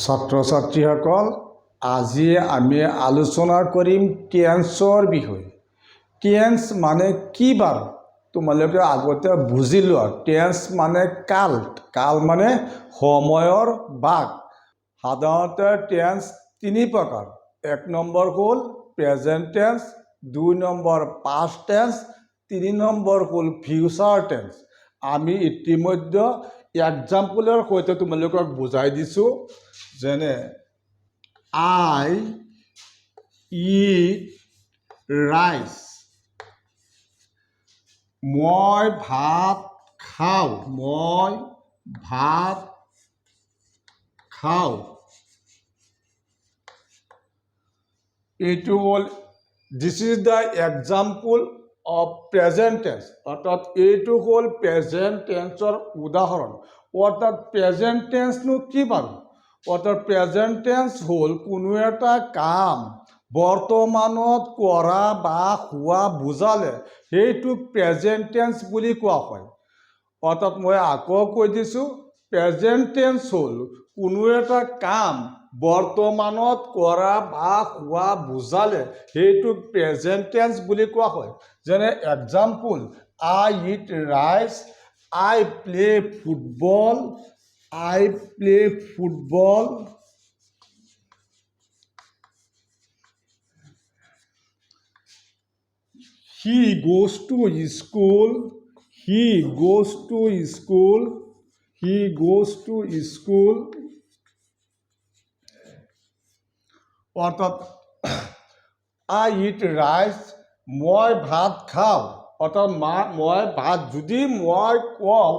ছাত্ৰ ছাত্ৰীসকল আজি আমি আলোচনা কৰিম টেন্সৰ বিষয়ে। টেন্স মানে কি বাৰু তোমালোকে আগতে বুজি লোৱা। টেন্স মানে কাল। কাল মানে সময়ৰ ভাগ। সাধাৰণতে টেন্স তিনি প্ৰকাৰ। এক নম্বৰ হ'ল প্ৰেজেণ্ট টেন্স, দুই নম্বৰ পাষ্ট টেন্স, তিনি নম্বৰ হ'ল ফিউচাৰ টেন্স। আমি ইতিমধ্যে এক্সাম্পলৰ সৈতে তোমালোকক বুজাই দিছোঁ। যেনে আই ইট ৰাইচ, মই ভাত খাওঁ, মই ভাত খাওঁ। এইটো হ'ল দিছ is the example of present tense, অৰ্থাৎ এইটো হ'ল প্ৰেজেণ্ট টেন্সৰ উদাহৰণ। অৰ্থাৎ প্ৰেজেণ্ট টেন্সনো কি বাৰু? অৰ্থাৎ প্ৰেজেণ্ট টেন্স হ'ল কোনো এটা কাম বৰ্তমানত কৰা বা হোৱা বুজালে সেইটোক প্ৰেজেণ্ট টেন্স বুলি কোৱা হয়। অৰ্থাৎ মই আকৌ কৈ দিছোঁ, প্ৰেজেণ্ট টেন্স হ'ল কোনো এটা কাম বৰ্তমানত কৰা বা হোৱা বুজালে সেইটোক প্ৰেজেণ্ট টেন্স বুলি কোৱা হয়। যেনে example, I eat rice, I play football, I play football. He goes to school. He goes to school. He goes to school. অর্থাৎ I eat rice. মই ভাত খাওঁ। অর্থাৎ মই ভাত, যদি মই কওঁ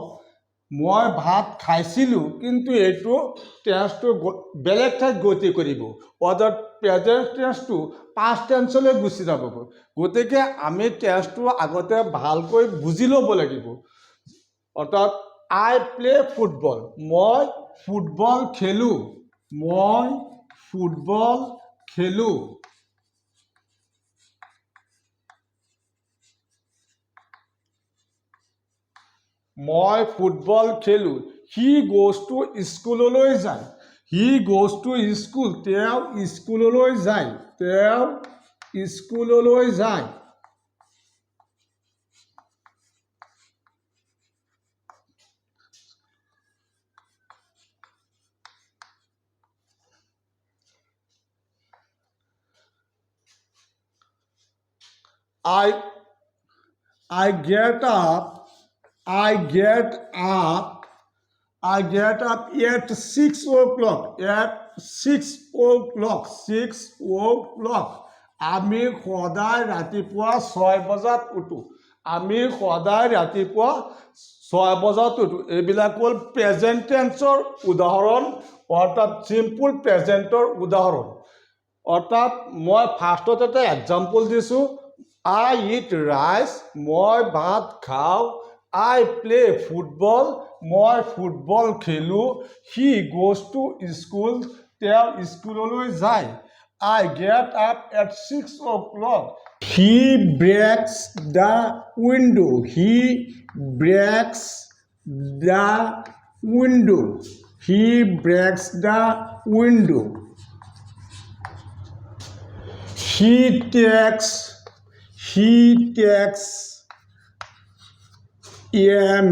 মই ভাত খাইছিলোঁ, কিন্তু এইটো টেন্সটো বেলেগ ঠাইত গতি কৰিব। অৰ্থাৎ প্ৰেজেণ্ট টেন্সটো পাষ্ট টেন্সলৈ গুচি যাবগৈ। গতিকে আমি টেন্সটো আগতে ভালকৈ বুজি ল'ব লাগিব। অৰ্থাৎ আই প্লে ফুটবল, মই ফুটবল খেলোঁ, মই ফুটবল খেলোঁ। মই ফুটবল খেলোঁ। হি গোজ টু স্কুললৈ যায়, হি গোজ টু স্কুল, তেওঁ স্কুললৈ যায়, তেওঁ স্কুললৈ যায়। I get up, I get up at 6 o'clock, at 6 o'clock, 6 o'clock. আমি সদায় ৰাতিপুৱা 6 বজাত উঠোঁ, আমি সদায় ৰাতিপুৱা 6 বজাত উঠোঁ। এইবিলাক হ'ল প্ৰেজেণ্ট টেন্সৰ উদাহৰণ, অৰ্থাৎ চিম্পুল প্ৰেজেণ্টৰ উদাহৰণ। অৰ্থাৎ মই ফাৰ্ষ্টত এটা এক্সাম্পল দিছোঁ, আই ইট ৰাইচ, মই ভাত খাওঁ, আই প্লে ফুটবল, মই ফুটবল খেলোঁ, হি গোজ টু স্কুল, তেওঁ স্কুললৈ যায়, I get up at 6 o'clock, he breaks the window, he breaks the window, he breaks the window, he takes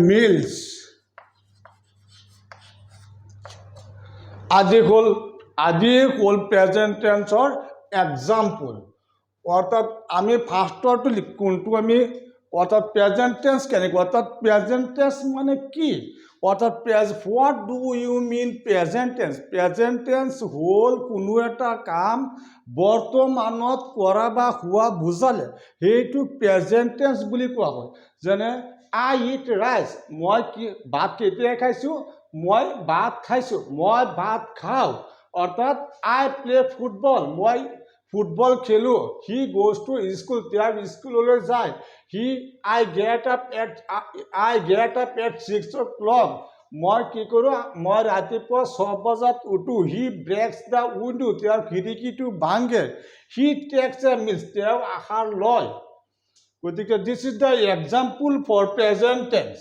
meals. আদি হ'ল প্ৰেজেণ্ট টেন্সৰ এক্সাম্পল। অৰ্থাৎ আমি ফাৰ্ষ্টৰটো কোনটো আমি, অৰ্থাৎ প্ৰেজেণ্ট টেন্স কেনেকুৱা, অৰ্থাৎ প্ৰেজেণ্ট টেন্স মানে কি, অৰ্থাৎ what do you mean present tense? Present tense হ'ল কোনো এটা কাম বৰ্তমানত কৰা বা হোৱা বুজালে সেইটোক প্ৰেজেণ্ট টেন্স বুলি কোৱা হয়। যেনে আই ইট ৰাইচ, মই ভাত কেতিয়া খাইছোঁ, মই ভাত খাইছোঁ, মই ভাত খাওঁ। অৰ্থাৎ আই প্লে ফুটবল, মই ফুটবল খেলোঁ, হি গোজ টু স্কুল, তেওঁ স্কুললৈ যায়, I get up at 6 o'clock, মই কি কৰোঁ, মই ৰাতিপুৱা 6 বজাত উঠোঁ, হি ব্ৰেক্স দ্য উইণ্ডো, তেওঁৰ খিৰিকীটো ভাঙে, হি টেক্স এ মিলছ, তেওঁ আহাৰ লয়। গতিকে this is the example for present tense.